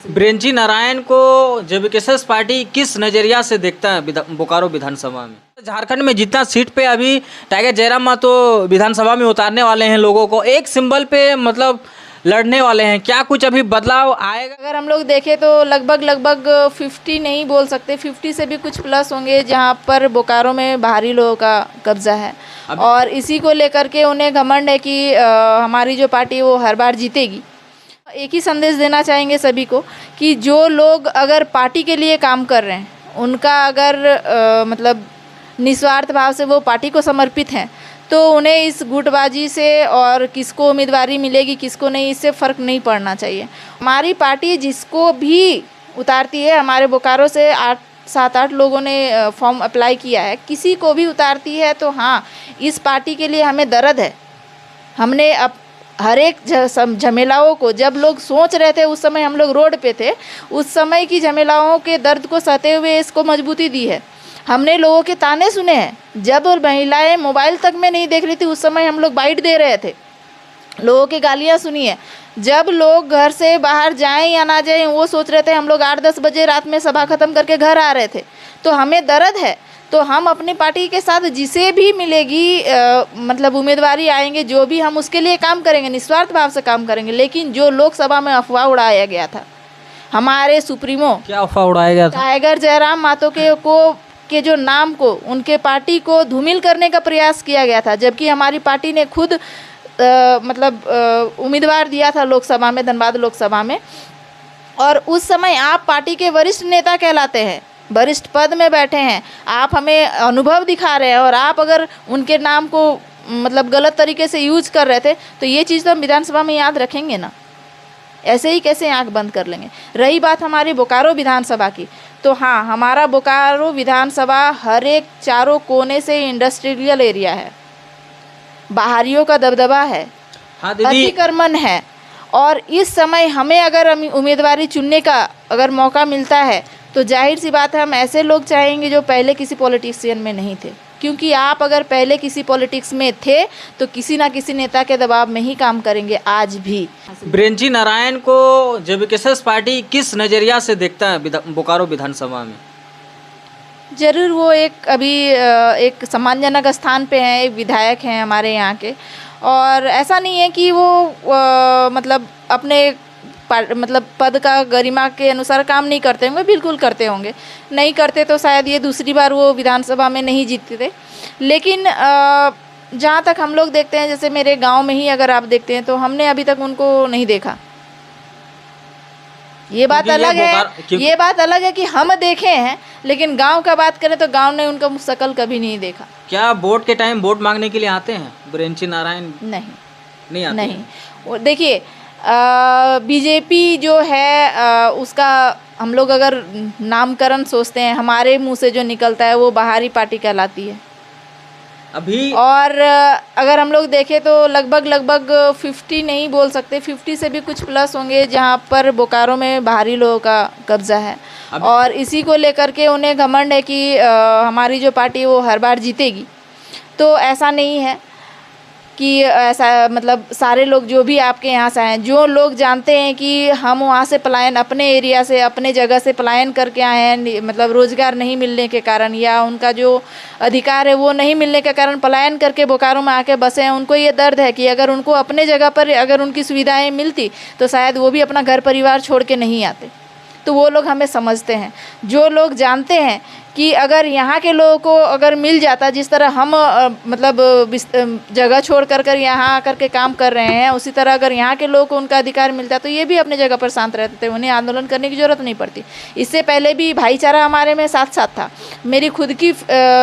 ब्रिंची नारायण को जेबीकेएस पार्टी किस नज़रिया से देखता है बोकारो विधानसभा में? झारखंड में जितना सीट पे अभी टाइगर जयराम मातो विधानसभा में उतारने वाले हैं लोगों को, एक सिंबल पे मतलब लड़ने वाले हैं, क्या कुछ अभी बदलाव आएगा? अगर हम लोग देखें तो लगभग 50 नहीं बोल सकते, 50 से भी कुछ प्लस होंगे जहां पर बोकारो में बाहरी लोगों का कब्जा है। और इसी को लेकर के उन्हें घमंड है कि हमारी जो पार्टी वो हर बार जीतेगी। एक ही संदेश देना चाहेंगे सभी को कि जो लोग अगर पार्टी के लिए काम कर रहे हैं, उनका अगर मतलब निस्वार्थ भाव से वो पार्टी को समर्पित हैं, तो उन्हें इस गुटबाजी से और किसको उम्मीदवारी मिलेगी किसको नहीं, इससे फ़र्क नहीं पड़ना चाहिए। हमारी पार्टी जिसको भी उतारती है, हमारे बोकारो से 7-8 लोगों ने फॉर्म अप्लाई किया है, किसी को भी उतारती है तो हाँ, इस पार्टी के लिए हमें दर्द है। हमने अब हर एक झमेलाओं को, जब लोग सोच रहे थे उस समय हम लोग रोड पे थे, उस समय की झमेलाओं के दर्द को सहते हुए इसको मजबूती दी है। हमने लोगों के ताने सुने हैं, जब महिलाएं मोबाइल तक में नहीं देख रही थी उस समय हम लोग बाइट दे रहे थे, लोगों की गालियां सुनी है। जब लोग घर से बाहर जाएं या ना जाएं वो सोच रहे थे, हम लोग 8-10 बजे रात में सभा ख़त्म करके घर आ रहे थे। तो हमें दर्द है, तो हम अपनी पार्टी के साथ जिसे भी मिलेगी मतलब उम्मीदवारी आएंगे, जो भी हम उसके लिए काम करेंगे, निस्वार्थ भाव से काम करेंगे। लेकिन जो लोकसभा में अफवाह उड़ाया गया था, हमारे सुप्रीमो क्या अफवाह उड़ाया गया था? टाइगर जयराम मातो के जो नाम को, उनके पार्टी को धूमिल करने का प्रयास किया गया था, जबकि हमारी पार्टी ने खुद मतलब उम्मीदवार दिया था लोकसभा में, धनबाद लोकसभा में। और उस समय आप पार्टी के वरिष्ठ नेता कहलाते हैं, वरिष्ठ पद में बैठे हैं, आप हमें अनुभव दिखा रहे हैं, और आप अगर उनके नाम को मतलब गलत तरीके से यूज कर रहे थे, तो ये चीज़ तो हम विधानसभा में याद रखेंगे ना, ऐसे ही कैसे आंख बंद कर लेंगे। रही बात हमारी बोकारो विधानसभा की, तो हाँ, हमारा बोकारो विधानसभा हर एक चारों कोने से इंडस्ट्रियल एरिया है, बाहरियों का दबदबा है, हाँ दीदी, अतिक्रमण है। और इस समय हमें अगर उम्मीदवारी चुनने का अगर मौका मिलता है, तो जाहिर सी बात है हम ऐसे लोग चाहेंगे जो पहले किसी पॉलिटिशियन में नहीं थे, क्योंकि आप अगर पहले किसी पॉलिटिक्स में थे तो किसी ना किसी नेता के दबाव में ही काम करेंगे आज भी। ब्रिंची नारायण को जेबीकेएस पार्टी किस नज़रिया से देखता है बोकारो विधानसभा में? जरूर वो एक सम्मानजनक स्थान पे हैं, एक विधायक हैं हमारे यहाँ के, और ऐसा नहीं है कि वो मतलब अपने मतलब पद का गरिमा के अनुसार काम नहीं करते होंगे, बिल्कुल करते होंगे। नहीं करते तो शायद ये दूसरी बार वो विधानसभा में नहीं जीतते थे। लेकिन जहाँ तक हम लोग देखते हैं, जैसे मेरे गांव में ही अगर आप देखते हैं, तो हमने अभी तक उनको नहीं देखा। ये बात अलग है कि हम देखे हैं, लेकिन गांव का बात करें तो गांव ने उनका शकल कभी नहीं देखा। क्या वोट के टाइम वोट मांगने के लिए आते हैं ब्रिंची नारायण? नहीं आते। नहीं, देखिए बीजेपी जो है उसका हम लोग अगर नामकरण सोचते हैं, हमारे मुंह से जो निकलता है वो बाहरी पार्टी कहलाती है अभी। और अगर हम लोग देखें तो लगभग 50 नहीं बोल सकते, 50 से भी कुछ प्लस होंगे जहां पर बोकारो में बाहरी लोगों का कब्जा है। और इसी को लेकर के उन्हें घमंड है कि हमारी जो पार्टी वो हर बार जीतेगी। तो ऐसा नहीं है कि ऐसा मतलब सारे लोग जो भी आपके यहाँ से आए हैं, जो लोग जानते हैं कि हम वहाँ से पलायन, अपने एरिया से, अपने जगह से पलायन करके आए हैं, मतलब रोज़गार नहीं मिलने के कारण या उनका जो अधिकार है वो नहीं मिलने के कारण पलायन करके बोकारो में आके बसे हैं, उनको ये दर्द है कि अगर उनको अपने जगह पर अगर उनकी सुविधाएँ मिलती तो शायद वो भी अपना घर परिवार छोड़ के नहीं आते। तो वो लोग हमें समझते हैं। जो लोग जानते हैं कि अगर यहाँ के लोगों को अगर मिल जाता, जिस तरह हम मतलब जगह छोड़ कर यहाँ आकर के काम कर रहे हैं, उसी तरह अगर यहाँ के लोगों को उनका अधिकार मिलता तो ये भी अपने जगह पर शांत रहते थे, उन्हें आंदोलन करने की ज़रूरत नहीं पड़ती। इससे पहले भी भाईचारा हमारे में साथ साथ था। मेरी खुद की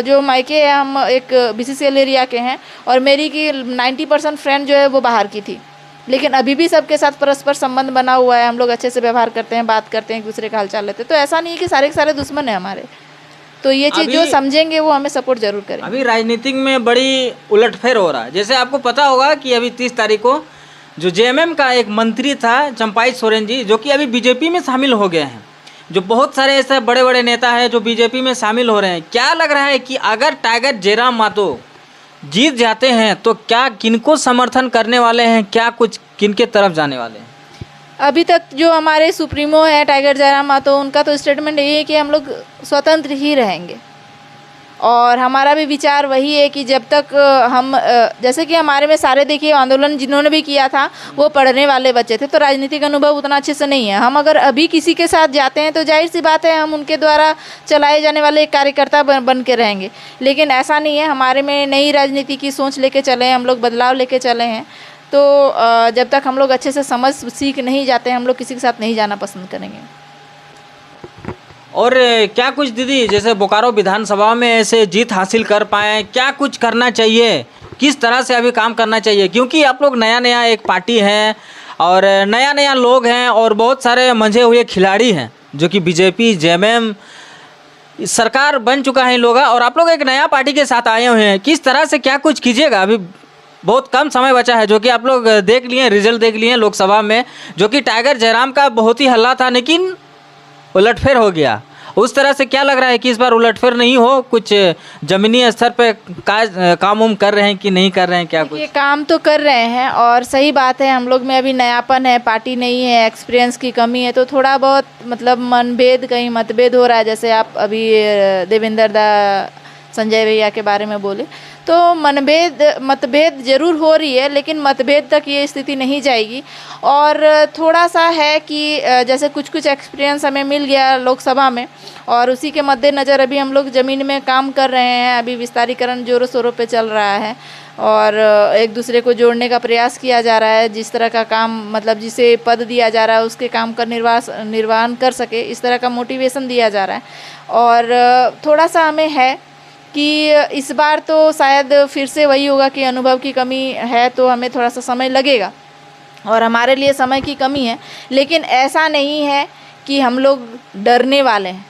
जो मायके है, हम एक BCCL एरिया के हैं, और मेरी की 90% फ्रेंड जो है वो बाहर की थी, लेकिन अभी भी सबके साथ परस्पर संबंध बना हुआ है। हम लोग अच्छे से व्यवहार करते हैं, बात करते हैं, एक दूसरे का हालचाल लेते हैं। तो ऐसा नहीं है कि सारे के सारे दुश्मन हैं हमारे। तो ये चीज़ जो समझेंगे वो हमें सपोर्ट जरूर करें। अभी राजनीतिक में बड़ी उलटफेर हो रहा है। जैसे आपको पता होगा कि अभी 30 तारीख को जो JMM का एक मंत्री था चंपाई सोरेन जी, जो कि अभी बीजेपी में शामिल हो गए हैं, जो बहुत सारे ऐसे बड़े बड़े नेता हैं जो बीजेपी में शामिल हो रहे हैं। क्या लग रहा है कि अगर टाइगर जयराम मातो जीत जाते हैं तो क्या किनको समर्थन करने वाले हैं, क्या कुछ किनके तरफ जाने वाले हैं? अभी तक जो हमारे सुप्रीमो है टाइगर जयराम मातो, उनका तो स्टेटमेंट यही है कि हम लोग स्वतंत्र ही रहेंगे। और हमारा भी विचार वही है कि जब तक हम जैसे कि हमारे में सारे देखिए आंदोलन जिन्होंने भी किया था वो पढ़ने वाले बच्चे थे, तो राजनीतिक अनुभव उतना अच्छे से नहीं है। हम अगर अभी किसी के साथ जाते हैं तो जाहिर सी बात है हम उनके द्वारा चलाए जाने वाले एक कार्यकर्ता बन के रहेंगे। लेकिन ऐसा नहीं है, हमारे में नई राजनीति की सोच लेके चले हैं हम लोग, बदलाव लेके चले हैं। तो जब तक हम लोग अच्छे से समझ सीख नहीं जाते हम लोग किसी के साथ नहीं जाना पसंद करेंगे। और क्या कुछ दीदी, जैसे बोकारो विधानसभा में ऐसे जीत हासिल कर पाए, क्या कुछ करना चाहिए, किस तरह से अभी काम करना चाहिए? क्योंकि आप लोग नया नया एक पार्टी हैं और नया नया लोग हैं और बहुत सारे मंझे हुए खिलाड़ी हैं जो कि बीजेपी जेएमएम सरकार बन चुका है इन लोग, और आप लोग एक नया पार्टी के साथ आए हुए हैं। किस तरह से क्या कुछ कीजिएगा? अभी बहुत कम समय बचा है, जो कि आप लोग देख लिए, रिजल्ट देख लिए लोकसभा में, जो कि टाइगर जयराम का बहुत ही हल्ला था लेकिन उलटफेर हो गया। उस तरह से क्या लग रहा है कि इस बार उलटफेर नहीं हो? कुछ जमीनी स्तर पे काम उम कर रहे हैं कि नहीं कर रहे हैं? क्या कुछ ये काम तो कर रहे हैं और सही बात है, हम लोग में अभी नयापन है, पार्टी नहीं है, एक्सपीरियंस की कमी है, तो थोड़ा बहुत मतलब मनभेद, कहीं मतभेद हो रहा है। जैसे आप अभी देवेंद्र दा संजय भैया के बारे में बोले, तो मतभेद जरूर हो रही है, लेकिन मतभेद तक ये स्थिति नहीं जाएगी। और थोड़ा सा है कि जैसे कुछ एक्सपीरियंस हमें मिल गया लोकसभा में, और उसी के मद्देनज़र अभी हम लोग ज़मीन में काम कर रहे हैं। अभी विस्तारीकरण जोरों शोरों पे चल रहा है और एक दूसरे को जोड़ने का प्रयास किया जा रहा है। जिस तरह का काम मतलब जिसे पद दिया जा रहा है उसके काम का निर्वहन कर सके, इस तरह का मोटिवेशन दिया जा रहा है। और थोड़ा सा हमें है कि इस बार तो शायद फिर से वही होगा कि अनुभव की कमी है, तो हमें थोड़ा सा समय लगेगा और हमारे लिए समय की कमी है। लेकिन ऐसा नहीं है कि हम लोग डरने वाले हैं,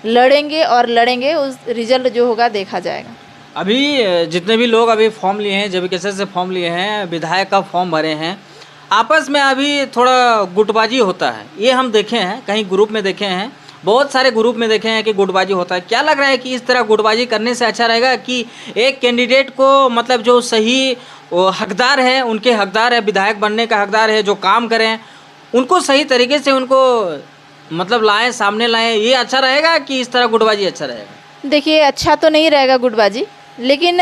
लड़ेंगे और लड़ेंगे, उस रिजल्ट जो होगा देखा जाएगा। अभी जितने भी लोग अभी फॉर्म लिए हैं, जब कैसे से फॉर्म लिए हैं, विधायक का फॉर्म भरे हैं, आपस में अभी थोड़ा गुटबाजी होता है, ये हम देखे हैं, कहीं ग्रुप में देखे हैं, बहुत सारे ग्रुप में देखे हैं कि गुटबाजी होता है। क्या लग रहा है कि इस तरह गुटबाजी करने से अच्छा रहेगा कि एक कैंडिडेट को मतलब जो सही हकदार है, उनके हकदार है, विधायक बनने का हकदार है, जो काम करें उनको सही तरीके से उनको मतलब लाएं, सामने लाएं, ये अच्छा रहेगा कि इस तरह गुटबाजी अच्छा रहेगा? देखिए, अच्छा तो नहीं रहेगा गुटबाजी, लेकिन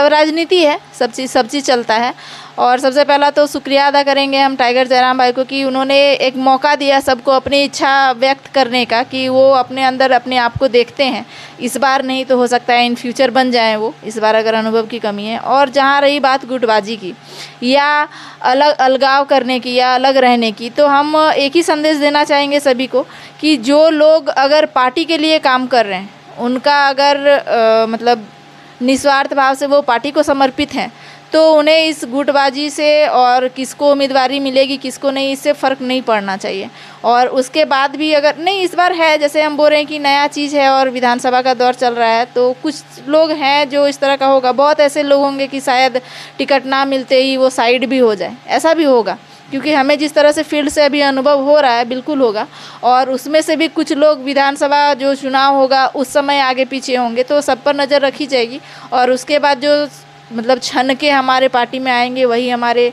राजनीति है, सब चीज़ चलता है। और सबसे पहला तो शुक्रिया अदा करेंगे हम टाइगर जयराम भाई को कि उन्होंने एक मौका दिया सबको अपनी इच्छा व्यक्त करने का, कि वो अपने अंदर अपने आप को देखते हैं। इस बार नहीं तो हो सकता है इन फ्यूचर बन जाएं वो, इस बार अगर अनुभव की कमी है। और जहाँ रही बात गुटबाजी की या अलगाव करने की या अलग रहने की, तो हम एक ही संदेश देना चाहेंगे सभी को कि जो लोग अगर पार्टी के लिए काम कर रहे हैं, उनका अगर मतलब निस्वार्थ भाव से वो पार्टी को समर्पित हैं, तो उन्हें इस गुटबाजी से और किसको उम्मीदवारी मिलेगी किसको नहीं, इससे फ़र्क नहीं पड़ना चाहिए। और उसके बाद भी अगर नहीं, इस बार है, जैसे हम बोल रहे हैं कि नया चीज़ है और विधानसभा का दौर चल रहा है, तो कुछ लोग हैं जो इस तरह का होगा। बहुत ऐसे लोग होंगे कि शायद टिकट ना मिलते ही वो साइड भी हो जाए, ऐसा भी होगा, क्योंकि हमें जिस तरह से फील्ड से अभी अनुभव हो रहा है बिल्कुल होगा। और उसमें से भी कुछ लोग विधानसभा जो चुनाव होगा उस समय आगे पीछे होंगे, तो सब पर नज़र रखी जाएगी। और उसके बाद जो मतलब छन के हमारे पार्टी में आएंगे वही हमारे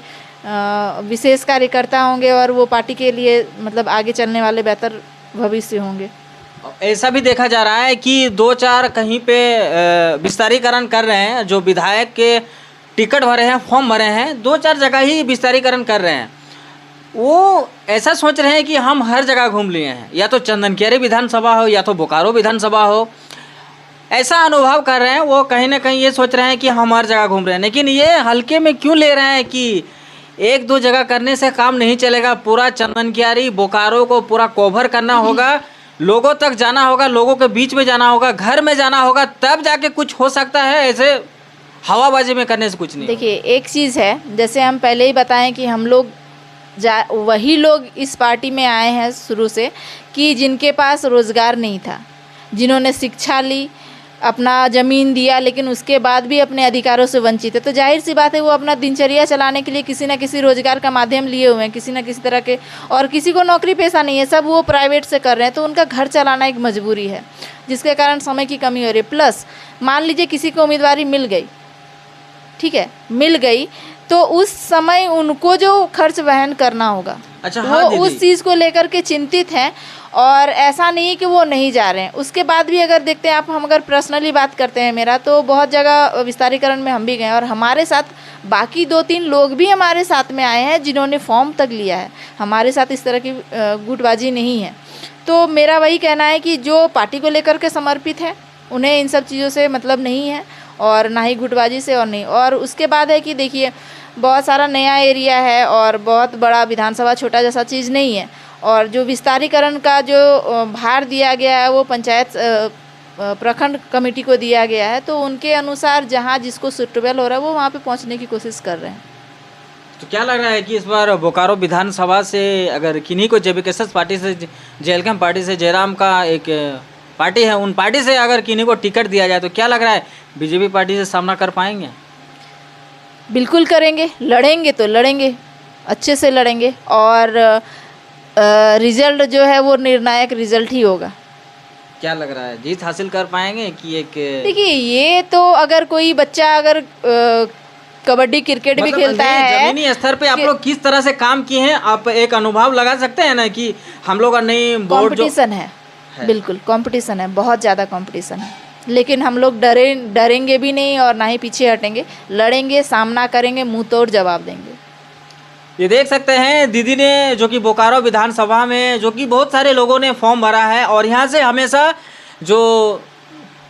विशेष कार्यकर्ता होंगे और वो पार्टी के लिए मतलब आगे चलने वाले बेहतर भविष्य होंगे। ऐसा भी देखा जा रहा है कि 2-4 कहीं पे विस्तारीकरण कर रहे हैं, जो विधायक के टिकट भरे हैं, फॉर्म भरे हैं, 2-4 जगह ही विस्तारीकरण कर रहे हैं। वो ऐसा सोच रहे हैं कि हम हर जगह घूम लिए हैं, या तो चंदनकेरी विधानसभा हो या तो बोकारो विधानसभा हो, ऐसा अनुभव कर रहे हैं। वो कहीं ना कहीं ये सोच रहे हैं कि हम हर जगह घूम रहे हैं, लेकिन ये हल्के में क्यों ले रहे हैं कि 1-2 जगह करने से काम नहीं चलेगा। पूरा चंदनकेरी बोकारो को पूरा कवर करना होगा, लोगों तक जाना होगा, लोगों के बीच में जाना होगा, घर में जाना होगा, तब जाके कुछ हो सकता है। ऐसे हवाबाजी में करने से कुछ नहीं। देखिए, एक चीज़ है, जैसे हम पहले ही बताएं कि हम लोग वही लोग इस पार्टी में आए हैं शुरू से कि जिनके पास रोज़गार नहीं था, जिन्होंने शिक्षा ली, अपना ज़मीन दिया, लेकिन उसके बाद भी अपने अधिकारों से वंचित है। तो जाहिर सी बात है वो अपना दिनचर्या चलाने के लिए किसी न किसी रोज़गार का माध्यम लिए हुए हैं, किसी न किसी तरह के, और किसी को नौकरी पेशा नहीं है, सब वो प्राइवेट से कर रहे हैं। तो उनका घर चलाना एक मजबूरी है, जिसके कारण समय की कमी हो रही है। प्लस मान लीजिए किसी को उम्मीदवारी मिल गई, ठीक है, मिल गई, तो उस समय उनको जो खर्च वहन करना होगा, अच्छा, वो हाँ दीदी। उस चीज़ को लेकर के चिंतित हैं। और ऐसा नहीं कि वो नहीं जा रहे हैं। उसके बाद भी अगर देखते हैं आप, हम अगर पर्सनली बात करते हैं मेरा, तो बहुत जगह विस्तारीकरण में हम भी गए और हमारे साथ बाकी 2-3 लोग भी हमारे साथ में आए हैं जिन्होंने फॉर्म तक लिया है। हमारे साथ इस तरह की गुटबाजी नहीं है। तो मेरा वही कहना है कि जो पार्टी को लेकर के समर्पित है उन्हें इन सब चीज़ों से मतलब नहीं है, और ना ही गुटबाजी से, और नहीं। और उसके बाद है कि देखिए बहुत सारा नया एरिया है और बहुत बड़ा विधानसभा छोटा जैसा चीज़ नहीं है, और जो विस्तारीकरण का जो भार दिया गया है वो पंचायत प्रखंड कमेटी को दिया गया है। तो उनके अनुसार जहाँ जिसको सूटेबल हो रहा है वो वहाँ पे पहुँचने की कोशिश कर रहे हैं। तो क्या लग रहा है कि इस बार बोकारो विधानसभा से अगर किन्हीं को जेबीकेएस पार्टी से, जेएलकेएम पार्टी से, जयराम का एक पार्टी है, उन पार्टी से अगर किन्हीं को टिकट दिया जाए तो क्या लग रहा है बीजेपी पार्टी से सामना कर पाएंगे? बिल्कुल करेंगे, लड़ेंगे तो लड़ेंगे, अच्छे से लड़ेंगे, और रिजल्ट जो है वो निर्णायक रिजल्ट ही होगा। क्या लग रहा है जीत हासिल कर पाएंगे कि एक? देखिए ये तो अगर कोई बच्चा अगर कबड्डी क्रिकेट भी खेलता है, जमीनी स्तर पे आप लोग किस तरह से काम किए हैं, आप एक अनुभव लगा सकते हैं ना कि हम लोग का नहीं बोर्ड जो कंपटीशन है, बिल्कुल कंपटीशन है, बहुत ज़्यादा कंपटीशन है। लेकिन हम लोग डरेंगे भी नहीं और ना ही पीछे हटेंगे, लड़ेंगे, सामना करेंगे, मुंह तोड़ जवाब देंगे। ये देख सकते हैं दीदी ने, जो कि बोकारो विधानसभा में जो कि बहुत सारे लोगों ने फॉर्म भरा है, और यहाँ से हमेशा जो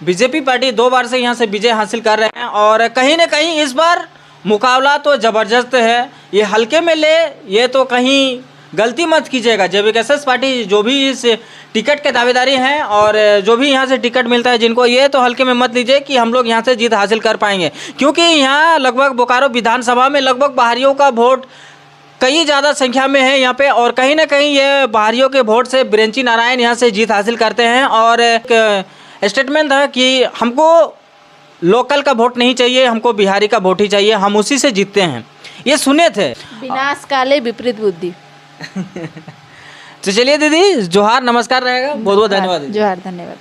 बीजेपी पार्टी 2 बार से यहाँ से विजय हासिल कर रहे हैं, और कहीं ना कहीं इस बार मुकाबला तो ज़बरदस्त है। ये हल्के में ले, ये तो कहीं गलती मत कीजिएगा। जेबीकेएस पार्टी जो भी इस टिकट के दावेदारी हैं और जो भी यहाँ से टिकट मिलता है जिनको, ये तो हल्के में मत लीजिए कि हम लोग यहाँ से जीत हासिल कर पाएंगे, क्योंकि यहाँ लगभग बोकारो विधानसभा में लगभग बाहरियों का वोट कई ज़्यादा संख्या में है यहाँ पे, और कहीं ना कहीं ये बाहरियों के वोट से बिरेंची नारायण यहाँ से जीत हासिल करते हैं। और एक स्टेटमेंट था कि हमको लोकल का वोट नहीं चाहिए, हमको बिहारी का वोट ही चाहिए, हम उसी से जीतते हैं, ये सुने थे। विनाश काले विपरीत बुद्धि। तो चलिए दीदी, जोहार, नमस्कार रहेगा, बहुत बहुत धन्यवाद। जोहार, धन्यवाद।